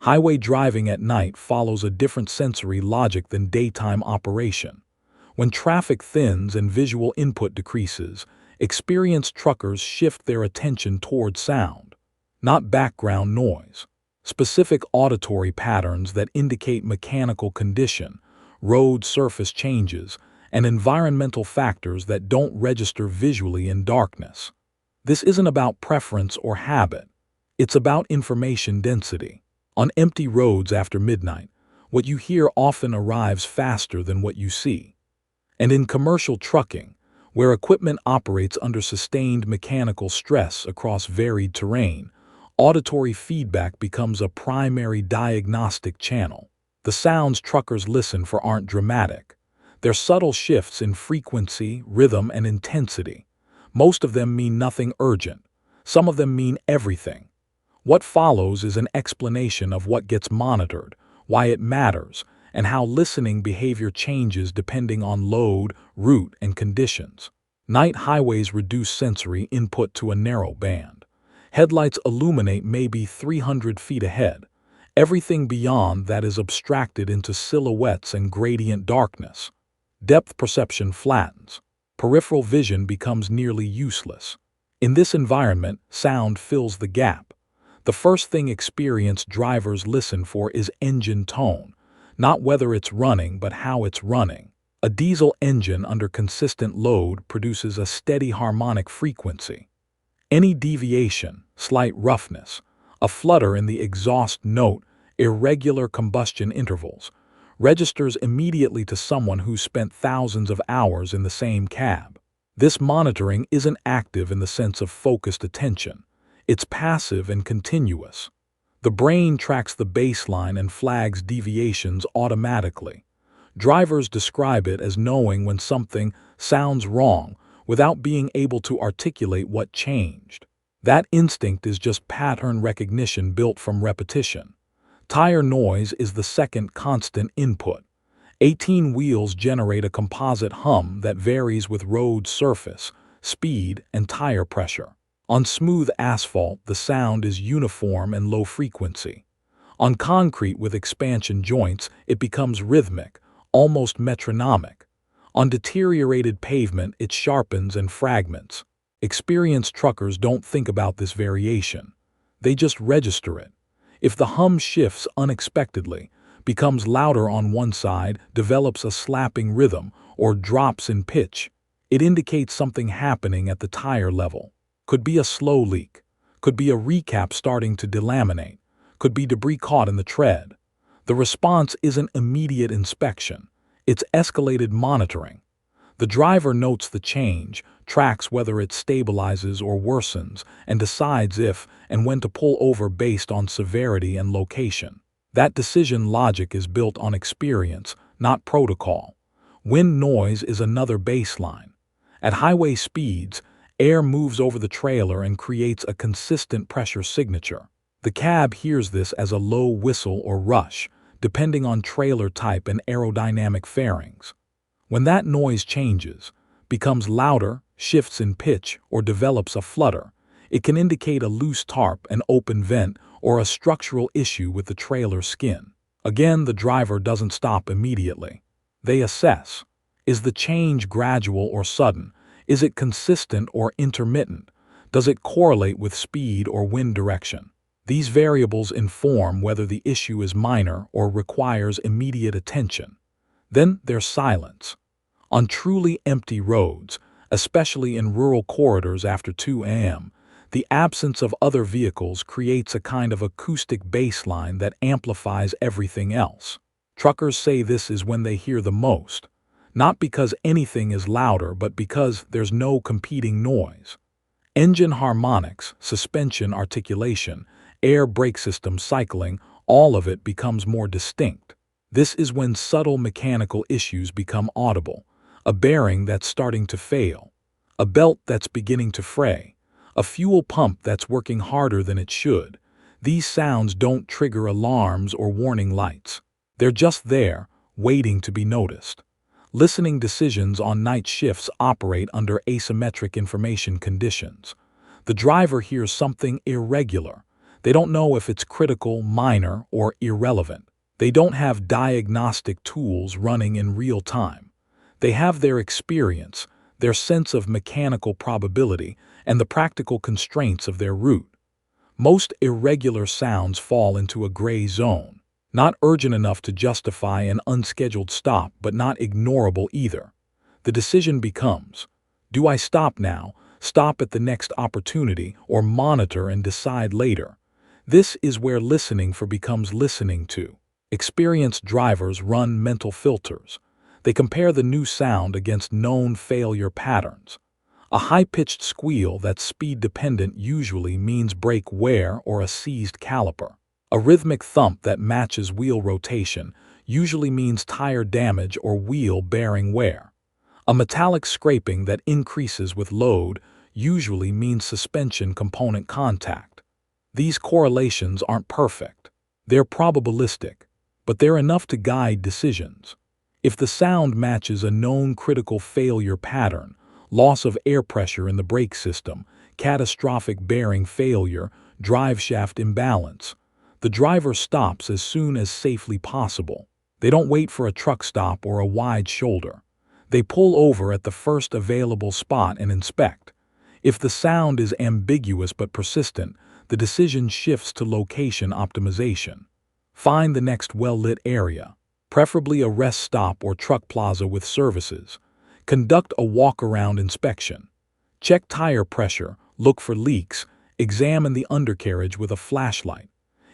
Highway driving at night follows a different sensory logic than daytime operation. When traffic thins and visual input decreases, experienced truckers shift their attention toward sound, not background noise. Specific auditory patterns that indicate mechanical condition, road surface changes, and environmental factors that don't register visually in darkness. This isn't about preference or habit. It's about information density. On empty roads after midnight, what you hear often arrives faster than what you see. And in commercial trucking, where equipment operates under sustained mechanical stress across varied terrain, auditory feedback becomes a primary diagnostic channel. The sounds truckers listen for aren't dramatic. They're subtle shifts in frequency, rhythm, and intensity. Most of them mean nothing urgent. Some of them mean everything. What follows is an explanation of what gets monitored, why it matters, and how listening behavior changes depending on load, route, and conditions. Night highways reduce sensory input to a narrow band. Headlights illuminate maybe 300 feet ahead. Everything beyond that is abstracted into silhouettes and gradient darkness. Depth perception flattens. Peripheral vision becomes nearly useless. In this environment, sound fills the gap. The first thing experienced drivers listen for is engine tone, not whether it's running but how it's running. A diesel engine under consistent load produces a steady harmonic frequency. Any deviation, slight roughness, a flutter in the exhaust note, irregular combustion intervals, registers immediately to someone who's spent thousands of hours in the same cab. This monitoring isn't active in the sense of focused attention. It's passive and continuous. The brain tracks the baseline and flags deviations automatically. Drivers describe it as knowing when something sounds wrong without being able to articulate what changed. That instinct is just pattern recognition built from repetition. Tire noise is the second constant input. 18 wheels generate a composite hum that varies with road surface, speed, and tire pressure. On smooth asphalt, the sound is uniform and low frequency. On concrete with expansion joints, it becomes rhythmic, almost metronomic. On deteriorated pavement, it sharpens and fragments. Experienced truckers don't think about this variation. They just register it. If the hum shifts unexpectedly, becomes louder on one side, develops a slapping rhythm, or drops in pitch, it indicates something happening at the tire level. Could be a slow leak. Could be a recap starting to delaminate. Could be debris caught in the tread. The response isn't immediate inspection. It's escalated monitoring. The driver notes the change, tracks whether it stabilizes or worsens, and decides if and when to pull over based on severity and location. That decision logic is built on experience, not protocol. Wind noise is another baseline. At highway speeds, air moves over the trailer and creates a consistent pressure signature. The cab hears this as a low whistle or rush, depending on trailer type and aerodynamic fairings. When that noise changes, becomes louder, shifts in pitch, or develops a flutter, it can indicate a loose tarp, an open vent, or a structural issue with the trailer skin. Again, the driver doesn't stop immediately. They assess. Is the change gradual or sudden? Is it consistent or intermittent? Does it correlate with speed or wind direction? These variables inform whether the issue is minor or requires immediate attention. Then there's silence. On truly empty roads, especially in rural corridors after 2 a.m., the absence of other vehicles creates a kind of acoustic baseline that amplifies everything else. Truckers say this is when they hear the most, not because anything is louder, but because there's no competing noise. Engine harmonics, suspension articulation, air brake system cycling, all of it becomes more distinct. This is when subtle mechanical issues become audible. A bearing that's starting to fail, a belt that's beginning to fray, a fuel pump that's working harder than it should. These sounds don't trigger alarms or warning lights. They're just there, waiting to be noticed. Listening decisions on night shifts operate under asymmetric information conditions. The driver hears something irregular, They don't know if it's critical, minor, or irrelevant. They don't have diagnostic tools running in real time. They have their experience, their sense of mechanical probability, and the practical constraints of their route. Most irregular sounds fall into a gray zone, not urgent enough to justify an unscheduled stop, but not ignorable either. The decision becomes, do I stop now, stop at the next opportunity, or monitor and decide later? This is where listening for becomes listening to. Experienced drivers run mental filters. They compare the new sound against known failure patterns. A high-pitched squeal that's speed-dependent usually means brake wear or a seized caliper. A rhythmic thump that matches wheel rotation usually means tire damage or wheel bearing wear. A metallic scraping that increases with load usually means suspension component contact. These correlations aren't perfect. They're probabilistic, but they're enough to guide decisions. If the sound matches a known critical failure pattern, loss of air pressure in the brake system, catastrophic bearing failure, drive shaft imbalance, the driver stops as soon as safely possible. They don't wait for a truck stop or a wide shoulder. They pull over at the first available spot and inspect. If the sound is ambiguous but persistent, the decision shifts to location optimization. Find the next well-lit area, preferably a rest stop or truck plaza with services. Conduct a walk-around inspection. Check tire pressure, look for leaks, examine the undercarriage with a flashlight.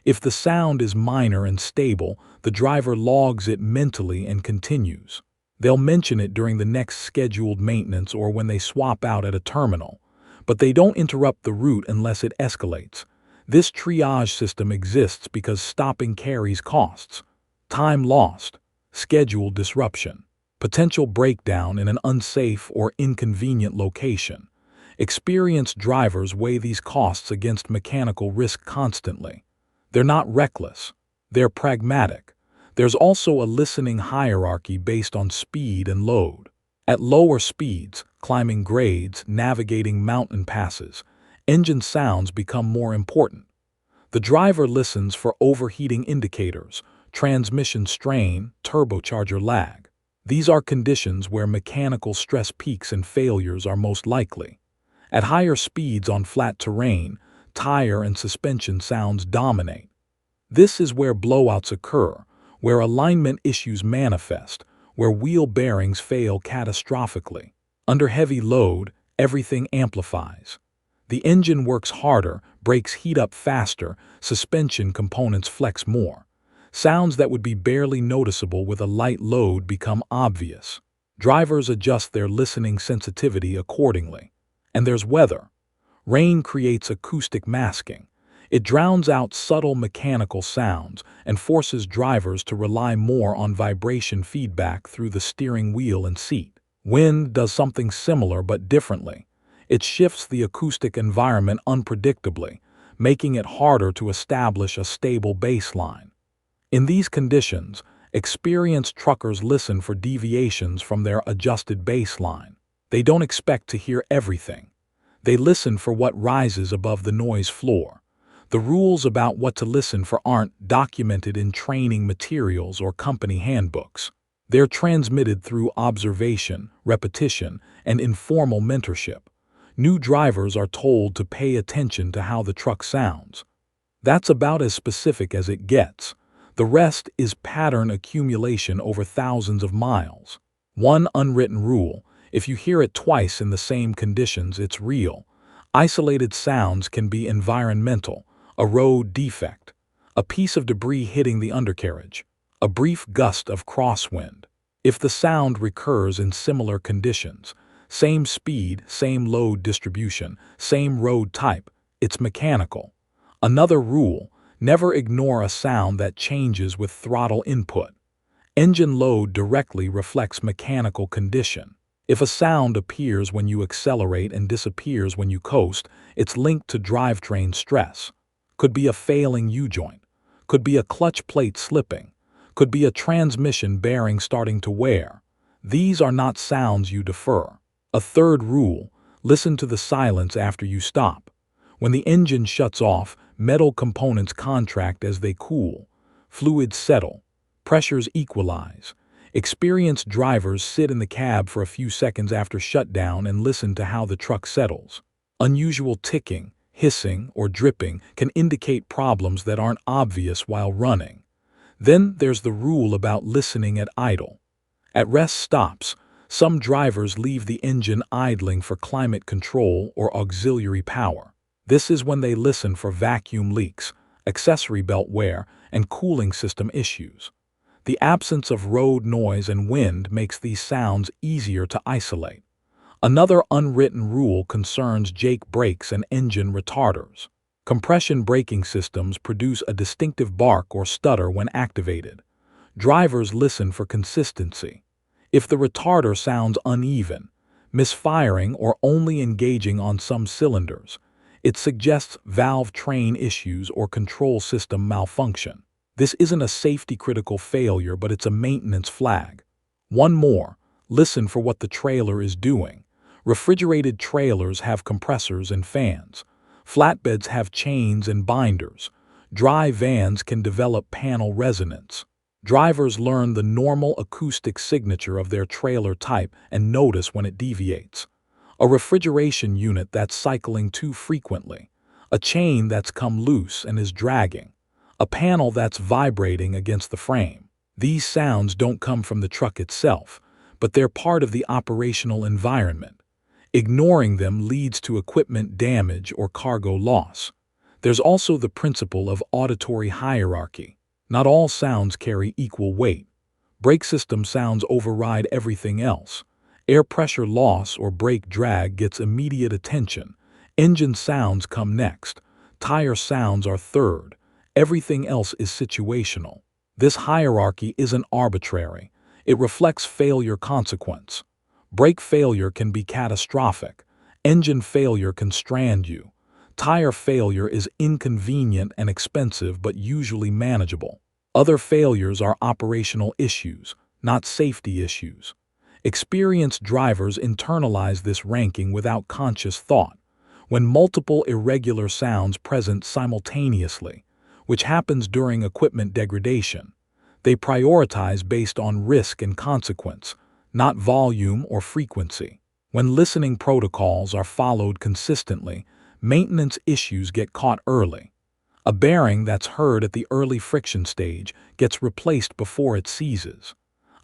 If the sound is minor and stable, the driver logs it mentally and continues. They'll mention it during the next scheduled maintenance or when they swap out at a terminal, but they don't interrupt the route unless it escalates. This triage system exists because stopping carries costs. Time lost, schedule disruption, potential breakdown in an unsafe or inconvenient location. Experienced drivers weigh these costs against mechanical risk constantly. They're not reckless. They're pragmatic. There's also a listening hierarchy based on speed and load. At lower speeds, climbing grades, navigating mountain passes, engine sounds become more important. The driver listens for overheating indicators, transmission strain, turbocharger lag. These are conditions where mechanical stress peaks and failures are most likely. At higher speeds on flat terrain, tire and suspension sounds dominate. This is where blowouts occur, where alignment issues manifest, where wheel bearings fail catastrophically. Under heavy load, everything amplifies. The engine works harder, brakes heat up faster, suspension components flex more. Sounds that would be barely noticeable with a light load become obvious. Drivers adjust their listening sensitivity accordingly. And there's weather. Rain creates acoustic masking. It drowns out subtle mechanical sounds and forces drivers to rely more on vibration feedback through the steering wheel and seat. Wind does something similar but differently. It shifts the acoustic environment unpredictably, making it harder to establish a stable baseline. In these conditions, experienced truckers listen for deviations from their adjusted baseline. They don't expect to hear everything. They listen for what rises above the noise floor. The rules about what to listen for aren't documented in training materials or company handbooks. They're transmitted through observation, repetition, and informal mentorship. New drivers are told to pay attention to how the truck sounds. That's about as specific as it gets. The rest is pattern accumulation over thousands of miles. One unwritten rule: if you hear it twice in the same conditions, it's real. Isolated sounds can be environmental, a road defect, a piece of debris hitting the undercarriage, a brief gust of crosswind. If the sound recurs in similar conditions, same speed, same load distribution, same road type, it's mechanical. Another rule: never ignore a sound that changes with throttle input. Engine load directly reflects mechanical condition. If a sound appears when you accelerate and disappears when you coast, it's linked to drivetrain stress. Could be a failing U-joint. Could be a clutch plate slipping. Could be a transmission bearing starting to wear. These are not sounds you defer. A third rule: listen to the silence after you stop. When the engine shuts off, metal components contract as they cool, fluids settle, pressures equalize. Experienced drivers sit in the cab for a few seconds after shutdown and listen to how the truck settles. Unusual ticking, hissing, or dripping can indicate problems that aren't obvious while running. Then there's the rule about listening at idle. At rest stops, some drivers leave the engine idling for climate control or auxiliary power. This is when they listen for vacuum leaks, accessory belt wear, and cooling system issues. The absence of road noise and wind makes these sounds easier to isolate. Another unwritten rule concerns Jake brakes and engine retarders. Compression braking systems produce a distinctive bark or stutter when activated. Drivers listen for consistency. If the retarder sounds uneven, misfiring, or only engaging on some cylinders, it suggests valve train issues or control system malfunction. This isn't a safety-critical failure, but it's a maintenance flag. One more, listen for what the trailer is doing. Refrigerated trailers have compressors and fans. Flatbeds have chains and binders. Dry vans can develop panel resonance. Drivers learn the normal acoustic signature of their trailer type and notice when it deviates. A refrigeration unit that's cycling too frequently. A chain that's come loose and is dragging. A panel that's vibrating against the frame. These sounds don't come from the truck itself, but they're part of the operational environment. Ignoring them leads to equipment damage or cargo loss. There's also the principle of auditory hierarchy. Not all sounds carry equal weight. Brake system sounds override everything else. Air pressure loss or brake drag gets immediate attention. Engine sounds come next. Tire sounds are third. Everything else is situational. This hierarchy isn't arbitrary. It reflects failure consequence. Brake failure can be catastrophic. Engine failure can strand you. Tire failure is inconvenient and expensive but usually manageable. Other failures are operational issues, not safety issues. Experienced drivers internalize this ranking without conscious thought. When multiple irregular sounds present simultaneously, which happens during equipment degradation, they prioritize based on risk and consequence, not volume or frequency. When listening protocols are followed consistently, maintenance issues get caught early. A bearing that's heard at the early friction stage gets replaced before it seizes.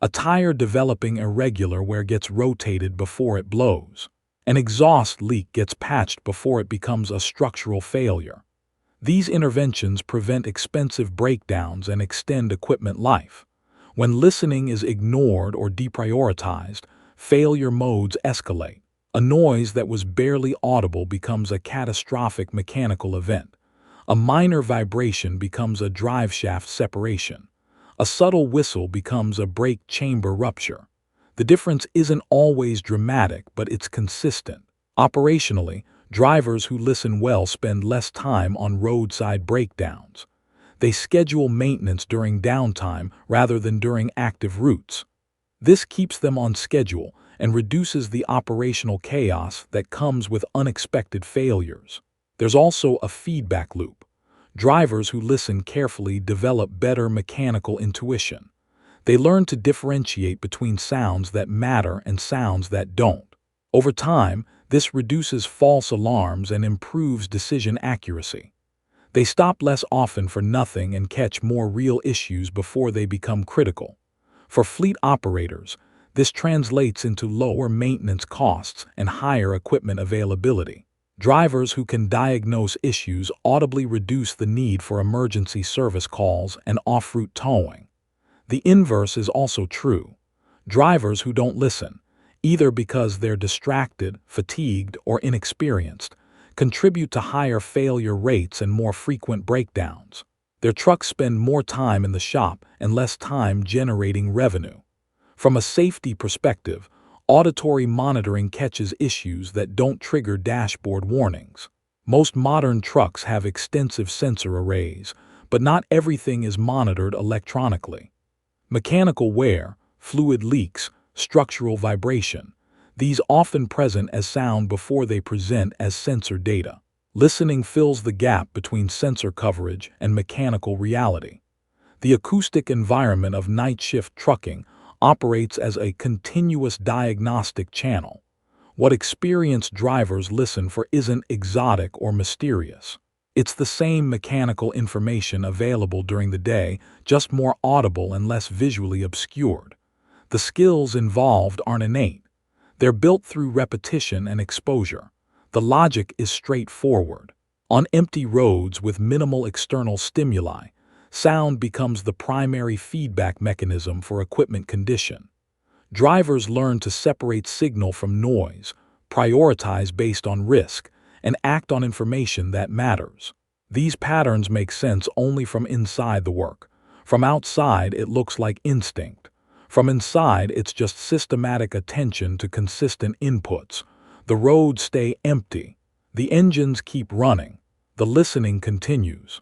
A tire developing irregular wear gets rotated before it blows. An exhaust leak gets patched before it becomes a structural failure. These interventions prevent expensive breakdowns and extend equipment life. When listening is ignored or deprioritized, failure modes escalate. A noise that was barely audible becomes a catastrophic mechanical event. A minor vibration becomes a driveshaft separation. A subtle whistle becomes a brake chamber rupture. The difference isn't always dramatic, but it's consistent. Operationally, drivers who listen well spend less time on roadside breakdowns. They schedule maintenance during downtime rather than during active routes. This keeps them on schedule and reduces the operational chaos that comes with unexpected failures. There's also a feedback loop. Drivers who listen carefully develop better mechanical intuition. They learn to differentiate between sounds that matter and sounds that don't. Over time, this reduces false alarms and improves decision accuracy. They stop less often for nothing and catch more real issues before they become critical. For fleet operators, this translates into lower maintenance costs and higher equipment availability. Drivers who can diagnose issues audibly reduce the need for emergency service calls and off-route towing. The inverse is also true. Drivers who don't listen, either because they're distracted, fatigued, or inexperienced, contribute to higher failure rates and more frequent breakdowns. Their trucks spend more time in the shop and less time generating revenue. From a safety perspective, auditory monitoring catches issues that don't trigger dashboard warnings. Most modern trucks have extensive sensor arrays, but not everything is monitored electronically. Mechanical wear, fluid leaks, structural vibration, these often present as sound before they present as sensor data. Listening fills the gap between sensor coverage and mechanical reality. The acoustic environment of night shift trucking operates as a continuous diagnostic channel. What experienced drivers listen for isn't exotic or mysterious. It's the same mechanical information available during the day, just more audible and less visually obscured. The skills involved aren't innate. They're built through repetition and exposure. The logic is straightforward. On empty roads with minimal external stimuli, sound becomes the primary feedback mechanism for equipment condition. Drivers learn to separate signal from noise, prioritize based on risk, and act on information that matters. These patterns make sense only from inside the work. From outside, it looks like instinct. From inside, it's just systematic attention to consistent inputs. The roads stay empty. The engines keep running. The listening continues.